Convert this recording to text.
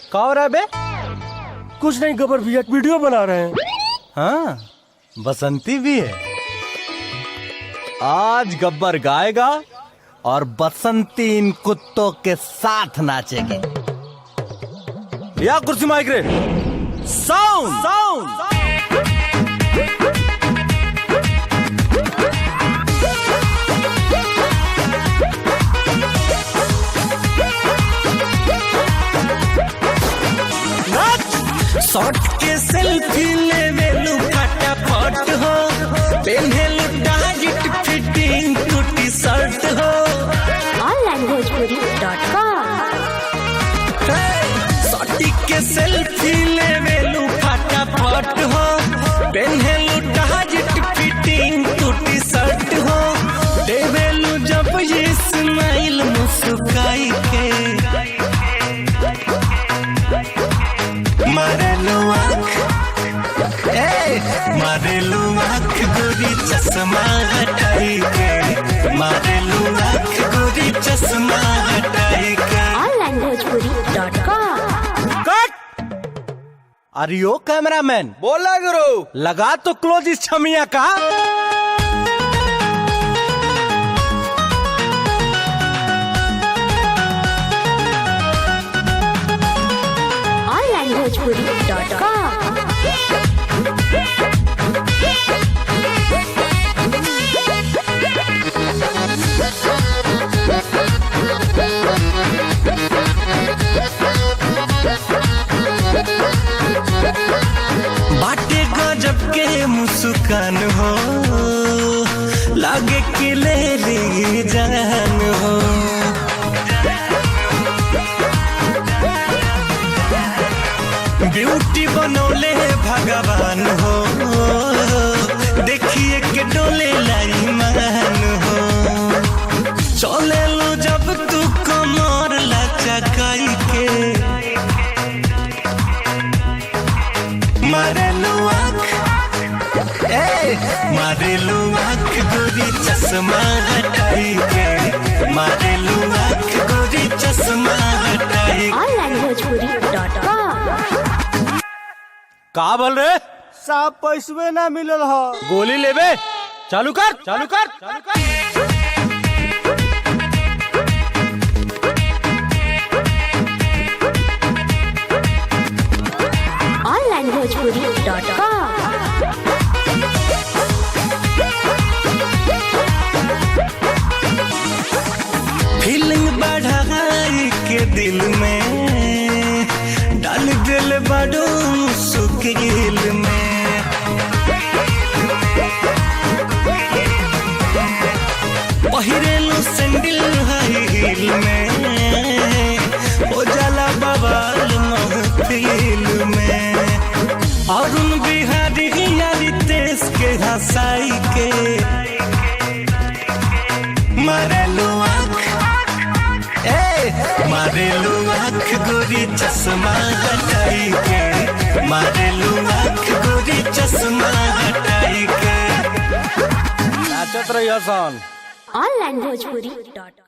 क्या हो रहा है बे? कुछ नहीं गबर भैया, वीडियो बना रहे हैं। हाँ, बसंती भी है। आज गब्बर गाएगा और बसंती इन कुत्तों के साथ नाचेगी। या कुर्सी माइक रे, साउंड साउंड। शॉट के सेल्फी लेवेलू फटाफट हो, पेन्हेलू टाइट फिटिंग टूटी शर्ट हो। onlinebhojpuri.com। शॉट के सेल्फी लेवेलू फटाफट हो, पेन्हेलू टाइट फिटिंग टूटी शर्ट हो। देवेलू जब ये स्माइल मुस्काई के, मारेलू आँख गोरी चश्मा हटाई के, मारेलू आँख गोरी चश्मा हटाई के। onlinebhojpuri.com। कट। अरियो कैमरामैन, बोला गुरु। लगा तो क्लोज इस छमिया का। onlinebhojpuri.com। बाटे गजब के मुस्कान हो, लागे कि ले ली जान हो। ब्यूटी बनौले भगवान हो, देखिए के डोले लाई मान हो। चले लो जब तू कमर लचकाई के, मारेलू आँख गोरी चश्मा हटाई के, मारेलू आँख गोरी चश्मा हटाई। onlinebhojpuri.com। का बोल रहे? साहब पैसवे ना मिलल हो। गोली लेबे? चालू कर चालू कर चालू कर। onlinebhojpuri.com। फीलिंग बढ़ाई के दिल में, डाल दिल बड़ो मुश्किल में। पहिरेलू सैंडल हाई हील में, हो जाला बवाल महफिल में। अरुण बिहारी यारी देश के हंसाई के, मारेलू आँख गोरी चश्मा हटाई के, मारेलू आँख गोरी चश्मा हटाई के। नाचत रही हसन। onlinebhojpuri.com।